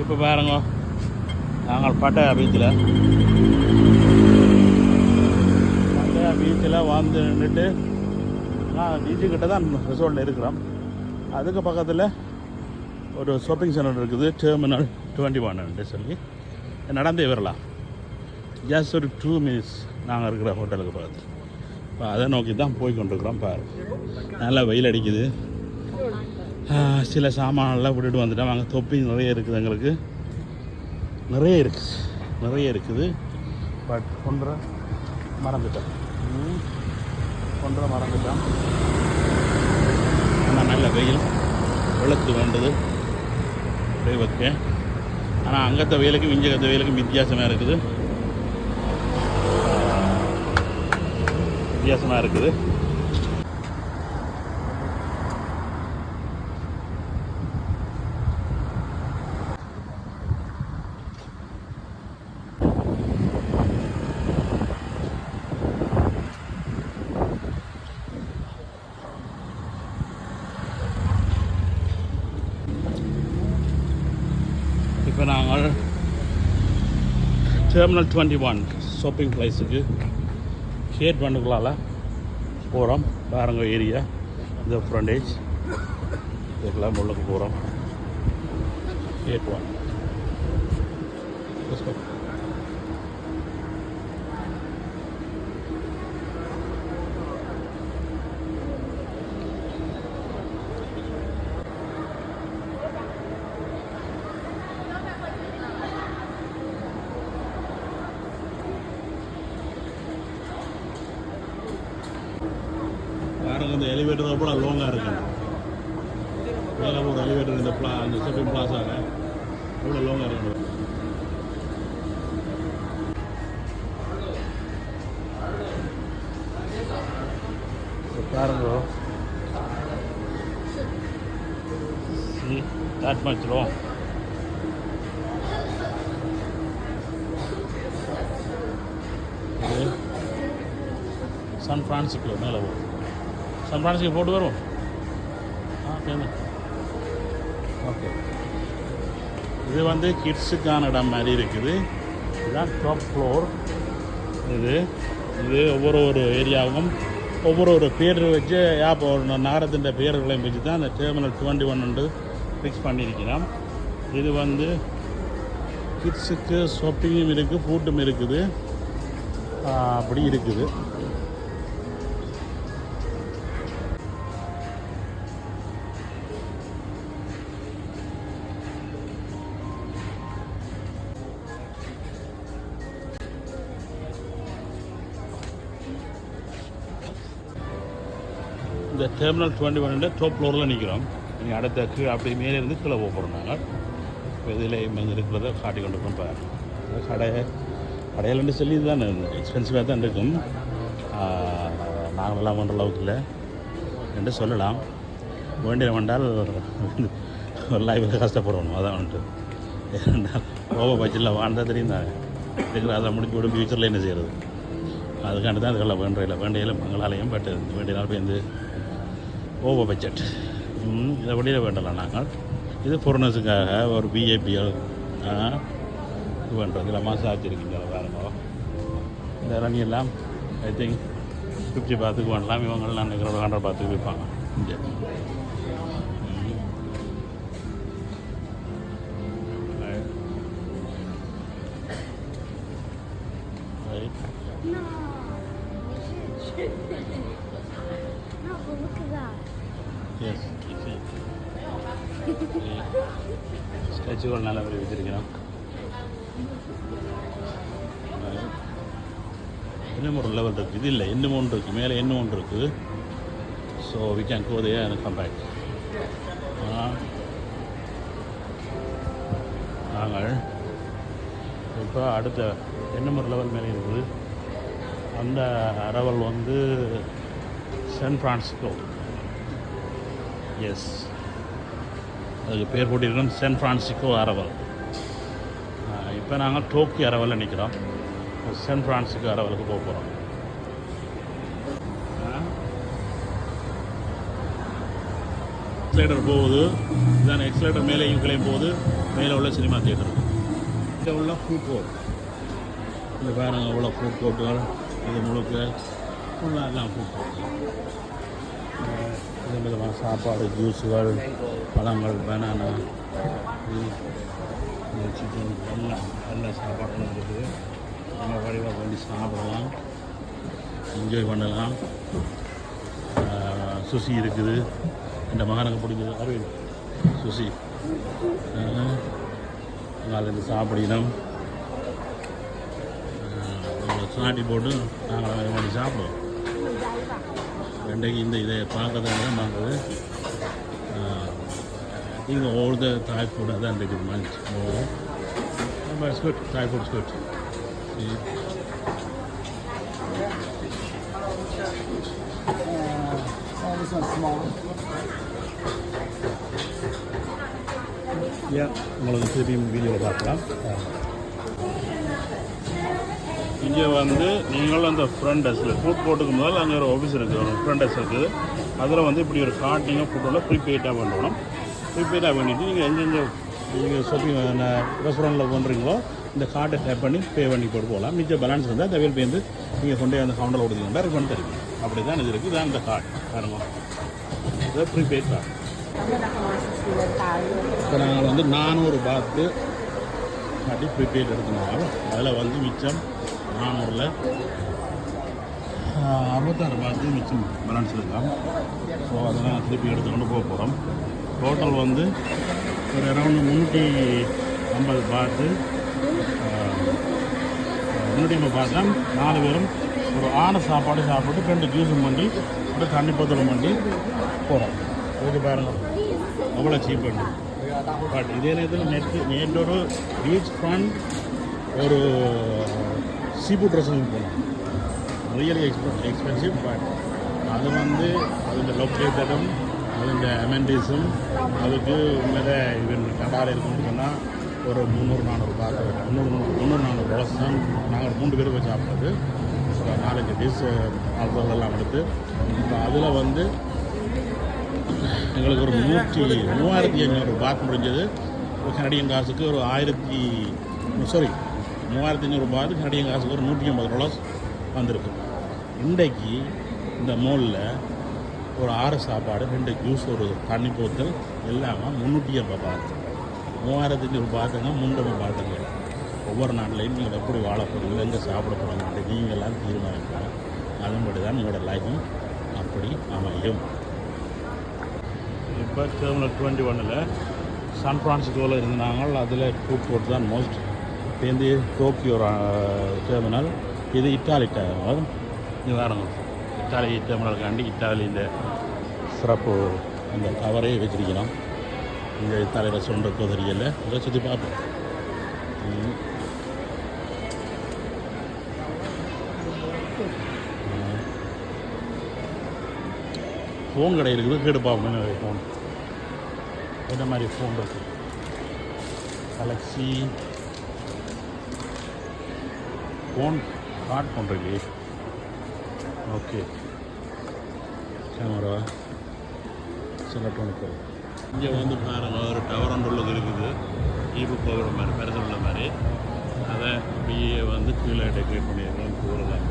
இப்போ பாருங்க, நாங்கள் பட்டாயா பீச்சில் வந்து நின்றுட்டு பீச்சுக்கிட்ட தான் ரிசோர்ட்டில் இருக்கிறோம். அதுக்கு பக்கத்தில் ஒரு ஷாப்பிங் சென்டர் இருக்குது, டெர்மினல் 21 சொல்லி நடந்தே வரலாம். ஜஸ்ட் ஒரு 2 மினிட்ஸ் நாங்கள் இருக்கிற ஹோட்டலுக்கு பக்கத்தில். இப்போ அதை நோக்கி தான் போய் கொண்டிருக்கிறோம். பாரு, நல்லா வெயில் அடிக்குது. சில சாமானெல்லாம் விட்டுட்டு வந்துட்டோம். அங்கே தொப்பி நிறைய இருக்குது, எங்களுக்கு நிறைய இருக்குது. பட் மறந்துட்டோம். ஆனால் நல்ல வெயில் வெளுத்து வேண்டது அப்படியே வைக்கேன். ஆனால் அங்கத்த வெயிலுக்கும் இங்கத்த வெயிலுக்கும் வித்தியாசமாக இருக்குது. இப்போ நாங்கள் டெர்மினல் 21 ஷாப்பிங் பிளேஸுக்கு கேட் பண்ணுக்குள்ளால் போகிறோம். பாருங்க ஏரியா, இந்த ஃப்ரண்டேஜ் இதுக்கெல்லாம் உள்ளுக்கு போகிறோம். கேட் 1 பாருங்க. இந்த எலிவேட்டர் கூட லோங்காக இருக்குது. மேலே ஒரு எலிவேட்டர் இந்த அந்த ஷாப்பிங் பிளாஸாவில் எவ்வளோ லோங்காக இருக்குது பாருங்க. that much long. இது சான் ஃப்ரான்சிஸ்கோ மேலே போகும். சான் ஃப்ரான்சிஸ்கோ போட்டு வரும். ஓகே, இது வந்து கிட்ஸுக்கான இடம் மாதிரி இருக்குது. இதுதான் டாப் ஃப்ளோர். இது ஒவ்வொரு ஏரியாவும் ஒவ்வொரு பேர் வச்சு இப்போ ஒரு நகரத்தின் பேர்களையும் வச்சு தான் அந்த டெர்மினல் 21 ஃபிக்ஸ் பண்ணியிருக்கிறோம். இது வந்து கிட்ஸுக்கு ஷாப்பிங்கும் இருக்குது, ஃபுட்டும் இருக்குது, அப்படி இருக்குது. இந்த டெர்மினல் 21 டாப் ஃப்ளோரில் நிற்கிறோம். நீங்கள் அடுத்த கீழே அப்படி மேலே இருந்து கீழே போக போகிறோம். நாங்கள் இதில் இங்கே இருக்கிறத காட்டி கொண்டு போகிறோம். பாருங்கள், கடையிலன்னு சொல்லி இதுதான் எக்ஸ்பென்சிவாக தான் இருக்கும். நாங்களெல்லாம் பண்ணுற அளவுக்கு இல்லை என்று சொல்லலாம். வேண்டால் ஒரு லைஃபில் கஷ்டப்படணும். அதான் வந்துட்டு ஏன்னால் ஓவர் பட்ஜெட்டில் வாழ்ந்தால் தெரியும் தான் இருக்கிற. அதை முடிச்சு விட ஃப்யூச்சரில் என்ன செய்கிறது, அதுக்காண்டி தான் அதுக்கெல்லாம் வேண்டியில எங்களாலையும். பட் வேண்டிய நாள் போய் ஓவர் பட்ஜெட் இதை வெளியில் வேண்டலாம். நாங்கள் இது ஃபாரினர்ஸுக்காக ஒரு பிஏபிஎல் இது பண்ணுறது. இல்லை மசாஜ் இருக்குங்க பாருங்க. இந்த இறங்கி எல்லாம் ஐ திங்க் 50 பாத்துக்கு பண்ணலாம். இவங்கெல்லாம் நினைக்கிற 100 பாத்துக்கு விற்பாங்க இங்கே. எஸ், ஸ்டாச்சுகள் நல்ல மாதிரி வச்சுருக்கிறோம். இன்னும் ஒரு லெவல் இருக்குது. இது இல்லை, இன்னும் ஒன்று இருக்குது, மேலே இன்னும் ஒன்று இருக்குது. So we can go there and come back. நாங்கள் இப்போ அடுத்த இன்னும் ஒரு லெவல் மேலே இருக்குது. அந்த அரவல் வந்து சான் ஃப்ரான்சிஸ்கோ. எஸ், அதுக்கு பேர் போட்டிருக்கோம் சான் ஃப்ரான்சிஸ்கோ அரவல். இப்போ நாங்கள் டோக்கியோ அரவலில் நிற்கிறோம். சான் ஃப்ரான்சிஸ்கோ அரவலுக்கு போக போகிறோம். எக்ஸலேட்டர் போகுது. இதான் எக்ஸலேட்டர் மேலே கீழே போகுது. மேலே உள்ள சினிமா தியேட்டர். இங்கே உள்ள ஃபுட் கோர்ட். இந்த பாருங்க அவ்வளோ ஃபுட் கோர்ட்டுகள். இது முழுக்க ஃபுல்லாக எல்லாம் ஃபுட் கோர்ட். இதே விதமாக சாப்பாடு, ஜூஸுகள், பழங்கள், பனானா, சிக்கன் எல்லாம் நல்ல சாப்பாடுலாம் இருக்குது. நம்ம வடிவாக பண்ணி சாப்பிடலாம், என்ஜாய் பண்ணலாம். சுசி இருக்குது. இந்த மகனுக்கு பிடிக்குது அரவிந்த் சுசி. நாலேருந்து சாப்பிடணும். சாட்டி போட்டு நாங்கள் பண்ணி சாப்பிடுவோம். ரெண்டைக்கு இந்த இதை பார்க்கறதுனால தான் நாங்கள் இங்கே all the Thai food அதான் இருக்குது month. But it's good. Thai food is good. See? This one's small. Yeah, உங்களுக்கு திருப்பியும் வீடியோவில் பார்க்கலாம். இங்கே வந்து நீங்கள் அந்த ஃப்ரண்ட் டெஸ்கில் ஃபுட் போட்டுக்கும் போது அங்கே ஒரு ஆஃபீஸ் இருக்குது, ஒரு ஃப்ரண்ட் டெஸ்க் இருக்குது. அதில் வந்து இப்படி ஒரு கார்டிங்காக ஃபுட்டோட ப்ரீபெய்டாக பண்ணணும். ப்ரீபெய்டாக பண்ணிவிட்டு நீங்கள் எங்கெங்கே நீங்கள் ஷாப்பிங் ரெஸ்டாரண்ட்டில் பண்ணுறீங்களோ இந்த கார்டை டேப் பண்ணி பே பண்ணி போட்டு போகலாம். மிச்ச பேலன்ஸ் வந்து அந்த வேல் பேருந்து நீங்கள் கொண்டு அந்த கவுண்டரில் கொடுத்தீங்கன்னா ரிஃபண்ட் தருவீங்க. அப்படி தான் இது இருக்குது. இதான் இந்த கார்டு பாருங்க, இது ப்ரீபெய்ட் கார்டு. இப்போ நாங்கள் வந்து 400 பாத்து காட்டி ப்ரீபெய்ட் எடுக்கணும். அதில் வந்து மிச்சம் 400ல் 56 பாத்து மிச்சம் பேலன்ஸ் இருக்கலாம். ஸோ அதெல்லாம் திருப்பி எடுத்துக்கொண்டு போக போகிறோம். டோட்டல் வந்து ஒரு அரௌண்ட் 350 பாத்து 350 பாத்து 4 பேரும் ஒரு 6 சாப்பாடு சாப்பிட்டு 2 ஜூஸும் பண்ணி ஒரு தண்ணி பத்தலும் பண்ணி போகிறோம். ஓகே பாருங்கள் அவ்வளோ சீப் பண்ணி. பட் இதே நேரத்தில் நேற்றொரு பீச் ஃப்ரண்ட் ஒரு சீஃபுட் ரெஸ்டாரண்ட் போனோம். Really expensive. பட் அது வந்து அதில் லொக்கேட்டடும் அதில் அமெண்டிஸும் அதுக்கு உண்மையிலே இவன் கடால் இருக்குன்னு சொன்னால் ஒரு 300-400 பார்க்க $300-400 தான் நாங்கள் 3 பேர் போய் சாப்பிட்டது. 4-5 டிஷ் ஆல்கோஹால் எடுத்து இப்போ அதில் வந்து எங்களுக்கு ஒரு 3500 பாத் முடிஞ்சது. கனடியன் காசுக்கு ஒரு 3500 பாத் கனடியன் காசுக்கு ஒரு $150 வந்திருக்கு. இன்றைக்கு இந்த மோலில் ஒரு 6 சாப்பாடு 2 ஜூஸ் ஒரு தண்ணி போத்தல் எல்லாமே 380 பாத். 3500 பாத்துங்க 300 பாத்துங்க. ஒவ்வொரு நாட்டிலையும் நீங்கள் எப்படி வாழ போகிறீங்களோ எங்கே சாப்பிட போகிறாங்க நீங்கள்லாம் தீர்மானிக்கணும். அதன்படி தான் உங்களோட லைஃபும் அப்படி அமையும். இப்போ டெர்மினல் 21 சான் ஃப்ரான்சிஸ்கோவில் இருந்தாங்க. அதில் ஃபுட் கோர்ட் தான் மோஸ்ட். இப்போ இந்த டோக்கியோ டெர்மினல், இது இட்டாலி டெர்மினல். இது வேறுங்க இட்டாலி டெர்மினலுக்காண்டி இட்டாலி இந்த சிறப்பு அந்த கவரே வச்சிருக்கிறோம். இந்த இத்தாலி ரெஸ்டாரண்ட் இருக்கோ தெரியல, இதை சுற்றி பார்ப்போம். ஃபோன் கடை இருக்குது, கேட்டு பார்ப்போம். ஃபோன் என்ன மாதிரி ஃபோன் இருக்குது? கலெக்ஸி ஃபோன் கார்ட் பண்ணுறீங்க. Okay camera electronic. இங்கே வந்து பாருங்கள் ஒரு டவர் ஒன்று உள்ளது இருக்குது. ஈபு போகிற மாதிரி பெருசு உள்ள மாதிரி அதை அப்படியே வந்து கீழே டெக்கரேட் பண்ணியிருக்கோம். கூறலாம்